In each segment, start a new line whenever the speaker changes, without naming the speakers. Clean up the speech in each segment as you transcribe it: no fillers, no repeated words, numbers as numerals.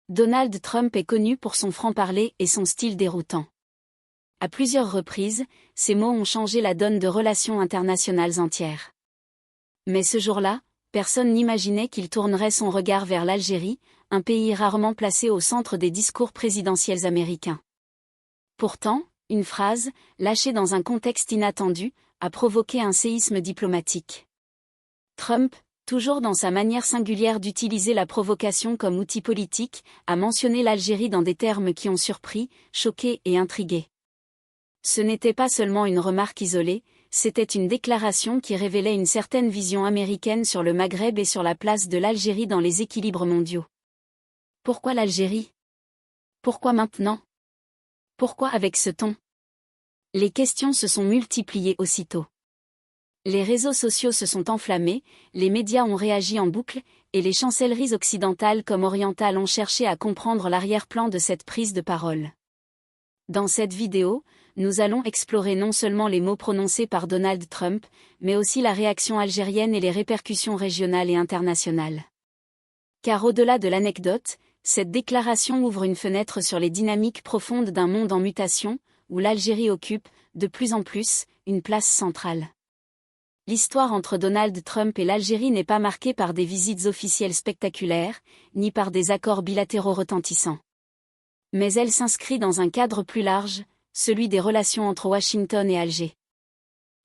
Donald Trump est connu pour son franc-parler et son style déroutant. À plusieurs reprises, ces mots ont changé la donne de relations internationales entières. Mais ce jour-là, personne n'imaginait qu'il tournerait son regard vers l'Algérie, un pays rarement placé au centre des discours présidentiels américains. Pourtant, une phrase, lâchée dans un contexte inattendu, a provoqué un séisme diplomatique. Trump, toujours dans sa manière singulière d'utiliser la provocation comme outil politique, a mentionné l'Algérie dans des termes qui ont surpris, choqué et intrigué. Ce n'était pas seulement une remarque isolée, c'était une déclaration qui révélait une certaine vision américaine sur le Maghreb et sur la place de l'Algérie dans les équilibres mondiaux. Pourquoi l'Algérie? Pourquoi maintenant? Pourquoi avec ce ton? Les questions se sont multipliées aussitôt. Les réseaux sociaux se sont enflammés, les médias ont réagi en boucle, et les chancelleries occidentales comme orientales ont cherché à comprendre l'arrière-plan de cette prise de parole. Dans cette vidéo, nous allons explorer non seulement les mots prononcés par Donald Trump, mais aussi la réaction algérienne et les répercussions régionales et internationales. Car au-delà de l'anecdote, cette déclaration ouvre une fenêtre sur les dynamiques profondes d'un monde en mutation, où l'Algérie occupe, de plus en plus, une place centrale. L'histoire entre Donald Trump et l'Algérie n'est pas marquée par des visites officielles spectaculaires, ni par des accords bilatéraux retentissants. Mais elle s'inscrit dans un cadre plus large, celui des relations entre Washington et Alger.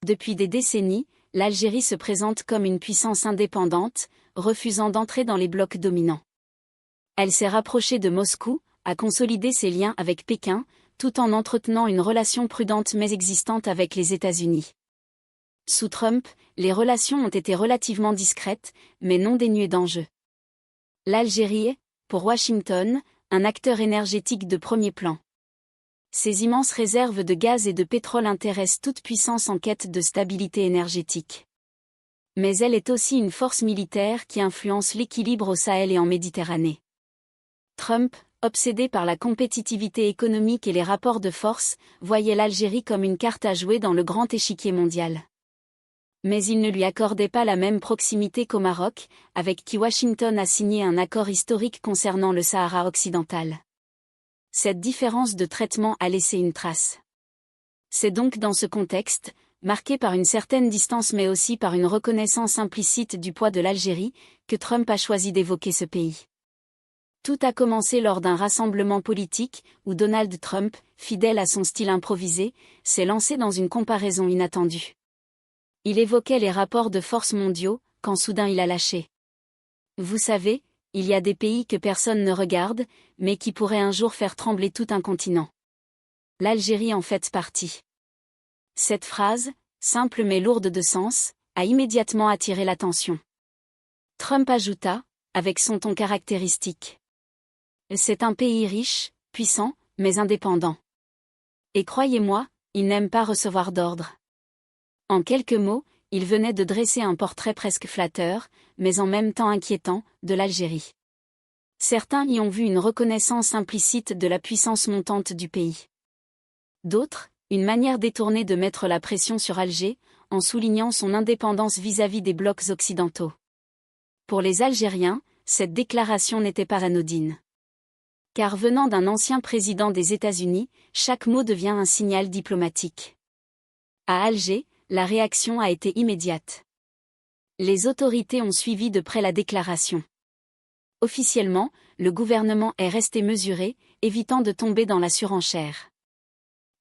Depuis des décennies, l'Algérie se présente comme une puissance indépendante, refusant d'entrer dans les blocs dominants. Elle s'est rapprochée de Moscou, a consolidé ses liens avec Pékin, tout en entretenant une relation prudente mais existante avec les États-Unis. Sous Trump, les relations ont été relativement discrètes, mais non dénuées d'enjeux. L'Algérie est, pour Washington, un acteur énergétique de premier plan. Ses immenses réserves de gaz et de pétrole intéressent toute puissance en quête de stabilité énergétique. Mais elle est aussi une force militaire qui influence l'équilibre au Sahel et en Méditerranée. Trump, obsédé par la compétitivité économique et les rapports de force, voyait l'Algérie comme une carte à jouer dans le grand échiquier mondial. Mais il ne lui accordait pas la même proximité qu'au Maroc, avec qui Washington a signé un accord historique concernant le Sahara occidental. Cette différence de traitement a laissé une trace. C'est donc dans ce contexte, marqué par une certaine distance mais aussi par une reconnaissance implicite du poids de l'Algérie, que Trump a choisi d'évoquer ce pays. Tout a commencé lors d'un rassemblement politique, où Donald Trump, fidèle à son style improvisé, s'est lancé dans une comparaison inattendue. Il évoquait les rapports de force mondiaux, quand soudain il a lâché. Vous savez, il y a des pays que personne ne regarde, mais qui pourraient un jour faire trembler tout un continent. L'Algérie en fait partie. Cette phrase, simple mais lourde de sens, a immédiatement attiré l'attention. Trump ajouta, avec son ton caractéristique. C'est un pays riche, puissant, mais indépendant. Et croyez-moi, il n'aime pas recevoir d'ordre. En quelques mots, il venait de dresser un portrait presque flatteur, mais en même temps inquiétant, de l'Algérie. Certains y ont vu une reconnaissance implicite de la puissance montante du pays. D'autres, une manière détournée de mettre la pression sur Alger, en soulignant son indépendance vis-à-vis des blocs occidentaux. Pour les Algériens, cette déclaration n'était pas anodine. Car venant d'un ancien président des États-Unis, chaque mot devient un signal diplomatique. À Alger, la réaction a été immédiate. Les autorités ont suivi de près la déclaration. Officiellement, le gouvernement est resté mesuré, évitant de tomber dans la surenchère.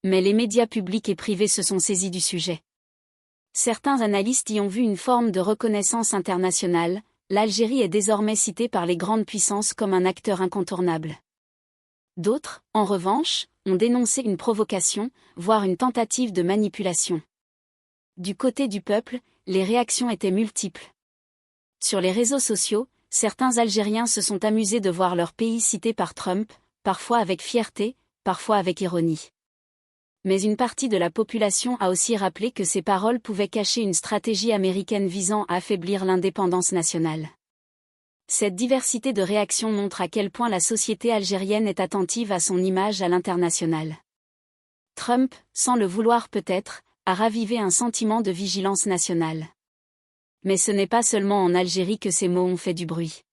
Mais les médias publics et privés se sont saisis du sujet. Certains analystes y ont vu une forme de reconnaissance internationale, l'Algérie est désormais citée par les grandes puissances comme un acteur incontournable. D'autres, en revanche, ont dénoncé une provocation, voire une tentative de manipulation. Du côté du peuple, les réactions étaient multiples. Sur les réseaux sociaux, certains Algériens se sont amusés de voir leur pays cité par Trump, parfois avec fierté, parfois avec ironie. Mais une partie de la population a aussi rappelé que ces paroles pouvaient cacher une stratégie américaine visant à affaiblir l'indépendance nationale. Cette diversité de réactions montre à quel point la société algérienne est attentive à son image à l'international. Trump, sans le vouloir peut-être, a ravivé un sentiment de vigilance nationale. Mais ce n'est pas seulement en Algérie que ces mots ont fait du bruit.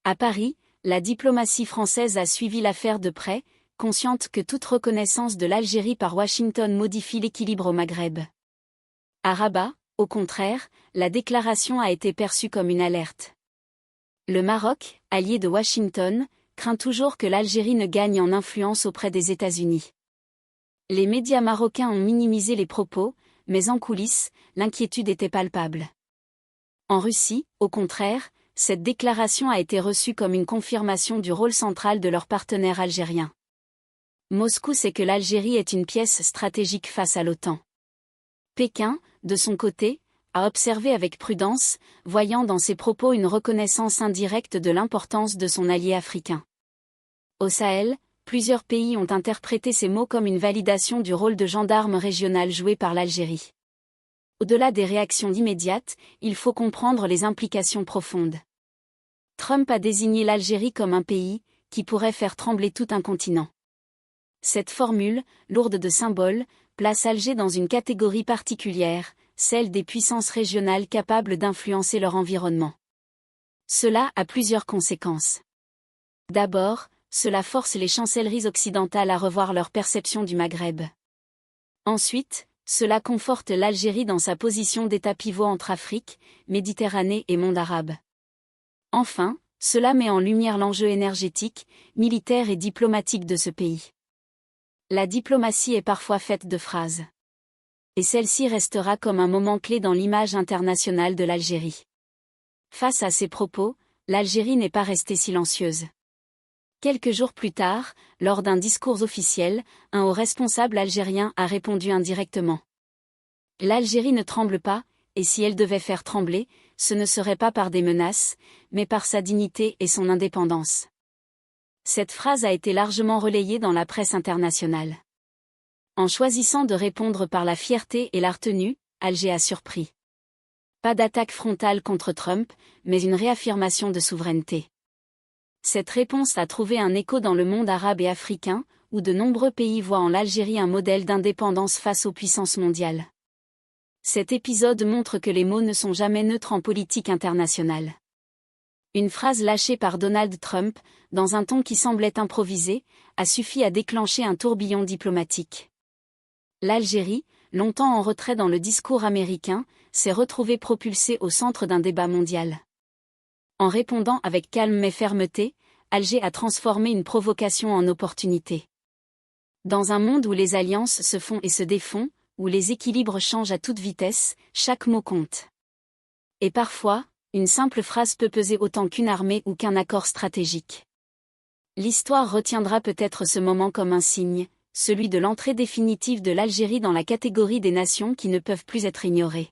À Paris, la diplomatie française a suivi l'affaire de près, consciente que toute reconnaissance de l'Algérie par Washington modifie l'équilibre au Maghreb. À Rabat, au contraire, la déclaration a été perçue comme une alerte. Le Maroc, allié de Washington, craint toujours que l'Algérie ne gagne en influence auprès des États-Unis. Les médias marocains ont minimisé les propos, mais en coulisses, l'inquiétude était palpable. En Russie, au contraire, cette déclaration a été reçue comme une confirmation du rôle central de leur partenaire algérien. Moscou sait que l'Algérie est une pièce stratégique face à l'OTAN. Pékin, de son côté, a observé avec prudence, voyant dans ses propos une reconnaissance indirecte de l'importance de son allié africain. Au Sahel, plusieurs pays ont interprété ces mots comme une validation du rôle de gendarme régional joué par l'Algérie. Au-delà des réactions immédiates, il faut comprendre les implications profondes. Trump a désigné l'Algérie comme un pays qui pourrait faire trembler tout un continent. Cette formule, lourde de symboles, place Alger dans une catégorie particulière, celle des puissances régionales capables d'influencer leur environnement. Cela a plusieurs conséquences. D'abord, cela force les chancelleries occidentales à revoir leur perception du Maghreb. Ensuite, cela conforte l'Algérie dans sa position d'état pivot entre Afrique, Méditerranée et monde arabe. Enfin, cela met en lumière l'enjeu énergétique, militaire et diplomatique de ce pays. La diplomatie est parfois faite de phrases. Et celle-ci restera comme un moment clé dans l'image internationale de l'Algérie. Face à ces propos, l'Algérie n'est pas restée silencieuse. Quelques jours plus tard, lors d'un discours officiel, un haut responsable algérien a répondu indirectement. L'Algérie ne tremble pas, et si elle devait faire trembler, ce ne serait pas par des menaces, mais par sa dignité et son indépendance. Cette phrase a été largement relayée dans la presse internationale. En choisissant de répondre par la fierté et la retenue, Alger a surpris. Pas d'attaque frontale contre Trump, mais une réaffirmation de souveraineté. Cette réponse a trouvé un écho dans le monde arabe et africain, où de nombreux pays voient en l'Algérie un modèle d'indépendance face aux puissances mondiales. Cet épisode montre que les mots ne sont jamais neutres en politique internationale. Une phrase lâchée par Donald Trump, dans un ton qui semblait improvisé, a suffi à déclencher un tourbillon diplomatique. L'Algérie, longtemps en retrait dans le discours américain, s'est retrouvée propulsée au centre d'un débat mondial. En répondant avec calme mais fermeté, Alger a transformé une provocation en opportunité. Dans un monde où les alliances se font et se défont, où les équilibres changent à toute vitesse, chaque mot compte. Et parfois, une simple phrase peut peser autant qu'une armée ou qu'un accord stratégique. L'histoire retiendra peut-être ce moment comme un signe, celui de l'entrée définitive de l'Algérie dans la catégorie des nations qui ne peuvent plus être ignorées.